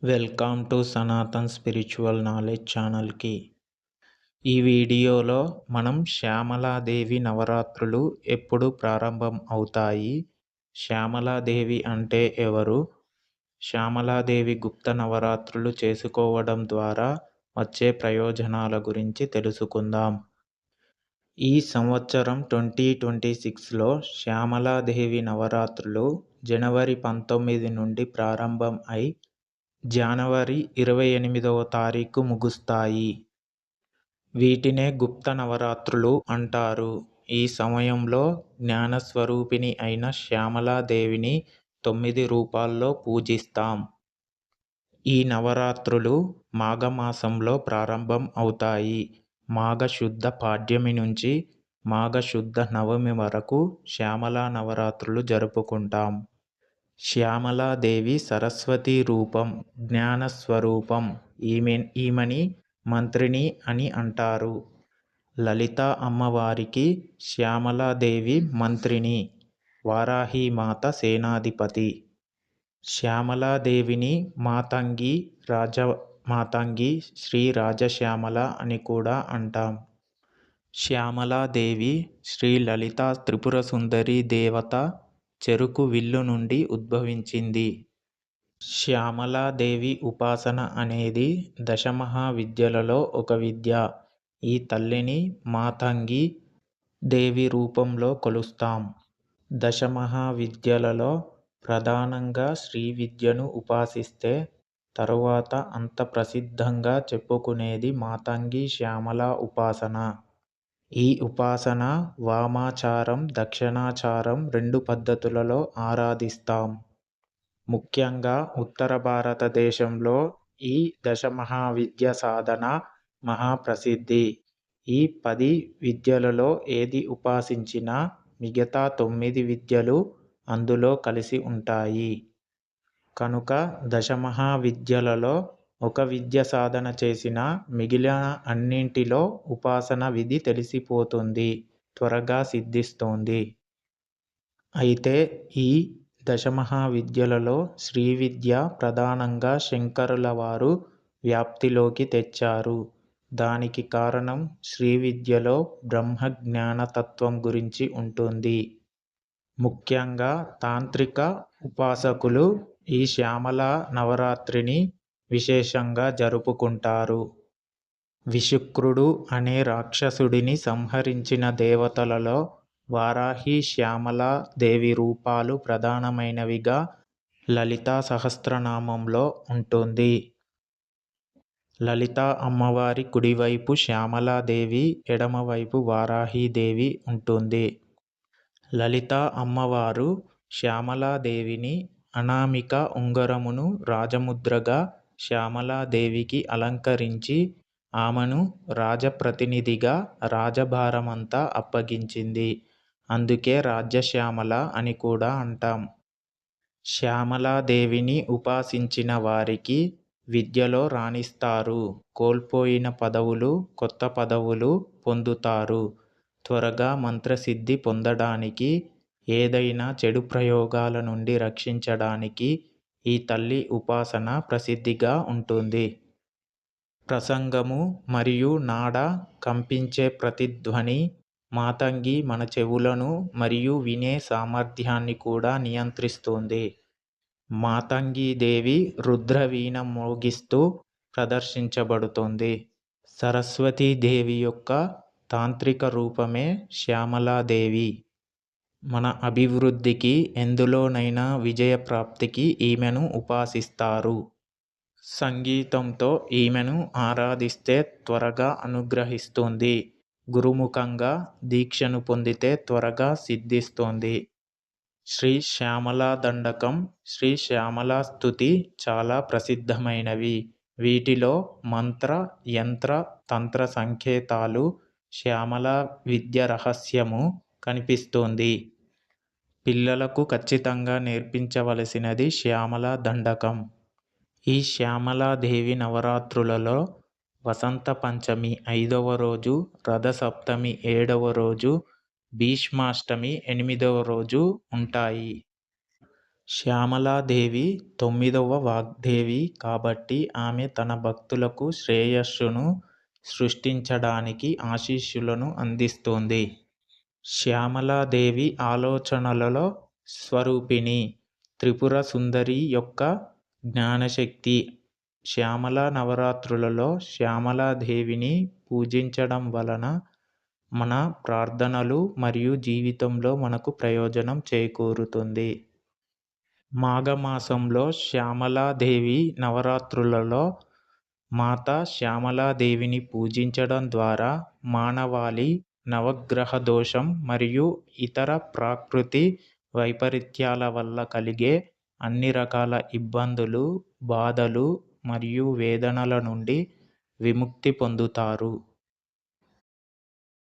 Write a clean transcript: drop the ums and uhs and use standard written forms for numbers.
Welcome to Sanatan spiritual knowledge ఛానల్కి. ఈ వీడియోలో మనం శ్యామలాదేవి నవరాత్రులు ఎప్పుడు ప్రారంభం అవుతాయి, శ్యామలాదేవి అంటే ఎవరు, శ్యామలాదేవి గుప్త నవరాత్రులు చేసుకోవడం ద్వారా వచ్చే ప్రయోజనాల గురించి తెలుసుకుందాం. ఈ సంవత్సరం 2026లో శ్యామలాదేవి నవరాత్రులు జనవరి 19 నుండి ప్రారంభం అయి జనవరి 28వ తారీఖు ముగుస్తాయి. వీటినే గుప్త నవరాత్రులు అంటారు. ఈ సమయంలో జ్ఞానస్వరూపిణి అయిన శ్యామలాదేవిని 9 రూపాల్లో పూజిస్తాం. ఈ నవరాత్రులు మాఘమాసంలో ప్రారంభం అవుతాయి. మాఘశుద్ధ పాడ్యమి నుంచి మాఘశుద్ధ నవమి వరకు శ్యామలా నవరాత్రులు జరుపుకుంటాం. శ్యామలాదేవి సరస్వతి రూపం, జ్ఞానస్వరూపం. ఈమెని మంత్రిని అని అంటారు. లలితా అమ్మవారికి శ్యామలాదేవి మంత్రిని, వారాహీమాత సేనాధిపతి. శ్యామలాదేవిని మాతంగి, రాజమాతంగి, శ్రీ రాజశ్యామల అని కూడా అంటాం. శ్యామలాదేవి శ్రీ లలితా త్రిపుర సుందరి దేవత చెరుకు విల్లు నుండి ఉద్భవించింది. శ్యామలాదేవి ఉపాసన అనేది దశమహావిద్యలలో ఒక విద్య. ఈ తల్లిని మాతంగి దేవి రూపంలో కొలుస్తాం. దశమహావిద్యలలో ప్రధానంగా శ్రీ విద్యను ఉపాసిస్తే తరువాత అంత ప్రసిద్ధంగా చెప్పుకునేది మాతంగి శ్యామల ఉపాసన. ఈ ఉపాసన వామాచారం, దక్షిణాచారం 2 పద్ధతులలో ఆరాధిస్తాం. ముఖ్యంగా ఉత్తర భారతదేశంలో ఈ దశమహావిద్య సాధన మహాప్రసిద్ధి. ఈ 10 విద్యలలో ఏది ఉపాసించినా మిగతా 9 విద్యలు అందులో కలిసి ఉంటాయి. కనుక దశమహావిద్యలలో ఒక విద్య సాధన చేసినా మిగిలిన అన్నింటిలో ఉపాసన విధి తెలిసిపోతుంది, త్వరగా సిద్ధిస్తుంది. అయితే ఈ దశమహావిద్యలలో శ్రీవిద్య ప్రధానంగా శంకరుల వారు వ్యాప్తిలోకి తెచ్చారు. దానికి కారణం శ్రీవిద్యలో బ్రహ్మజ్ఞానతత్వం గురించి ఉంటుంది. ముఖ్యంగా తాంత్రిక ఉపాసకులు ఈ శ్యామలా నవరాత్రిని విశేషంగా జరుపుకుంటారు. విశుక్రుడు అనే రాక్షసుడిని సంహరించిన దేవతలలో వారాహి, శ్యామలా దేవి రూపాలు ప్రధానమైనవిగా లలితా సహస్రనామంలో ఉంటుంది. లలితా అమ్మవారి కుడివైపు శ్యామలాదేవి, ఎడమవైపు వారాహీదేవి ఉంటుంది. లలితా అమ్మవారు శ్యామలాదేవిని అనామిక ఉంగరమును రాజముద్రగా శ్యామలాదేవికి అలంకరించి ఆమెను రాజప్రతినిధిగా రాజభారమంతా అప్పగించింది. అందుకే రాజ్యశ్యామల అని కూడా అంటాం. శ్యామలాదేవిని ఉపాసించిన వారికి విద్యలో రాణిస్తారు. కోల్పోయిన పదవులు, కొత్త పదవులు పొందుతారు. త్వరగా మంత్రసిద్ధి పొందడానికి, ఏదైనా చెడు ప్రయోగాల నుండి రక్షించడానికి ఈ తల్లి ఉపాసన ప్రసిద్ధిగా ఉంటుంది. ప్రసంగము మరియు నాడ కంపించే ప్రతిధ్వని మాతంగి మన చెవులను మరియు వినే సామర్థ్యాన్ని కూడా నియంత్రిస్తుంది. మాతంగీదేవి రుద్రవీణ మోగిస్తూ ప్రదర్శించబడుతుంది. సరస్వతీదేవి యొక్క తాంత్రిక రూపమే శ్యామలాదేవి. మన అభివృద్ధికి, ఎందులోనైనా విజయప్రాప్తికి ఈమెను ఉపాసిస్తారు. సంగీతంతో ఈమెను ఆరాధిస్తే త్వరగా అనుగ్రహిస్తుంది. గురుముఖంగా దీక్షను పొందితే త్వరగా సిద్ధిస్తుంది. శ్రీ శ్యామలా దండకం, శ్రీ శ్యామలా స్తుతి చాలా ప్రసిద్ధమైనవి. వీటిలో మంత్ర, యంత్ర, తంత్ర సంకేతాలు, శ్యామలా విద్య రహస్యము కనిపిస్తుంది. పిల్లలకు ఖచ్చితంగా నేర్పించవలసినది శ్యామలా దండకం. ఈ శ్యామలాదేవి నవరాత్రులలో వసంత పంచమి 5వ రోజు, రథసప్తమి 7వ రోజు, భీష్మాష్టమి 8వ రోజు ఉంటాయి. శ్యామలాదేవి 9వ వాగ్దేవి కాబట్టి ఆమె తన భక్తులకు శ్రేయస్సును సృష్టించడానికి ఆశీస్సులను అందిస్తోంది. శ్యామలాదేవి ఆలోచనలలో స్వరూపిణి, త్రిపుర సుందరి యొక్క జ్ఞానశక్తి. శ్యామల నవరాత్రులలో శ్యామలాదేవిని పూజించడం వలన మన ప్రార్థనలు మరియు జీవితంలో మనకు ప్రయోజనం చేకూరుతుంది. మాఘమాసంలో శ్యామలాదేవి నవరాత్రులలో మాతా శ్యామలాదేవిని పూజించడం ద్వారా మానవాళి నవగ్రహ దోషం మరియు ఇతర ప్రకృతి వైపరీత్యాల వల్ల కలిగే అన్ని రకాల ఇబ్బందులు, బాధలు మరియు వేదనల నుండి విముక్తి పొందుతారు.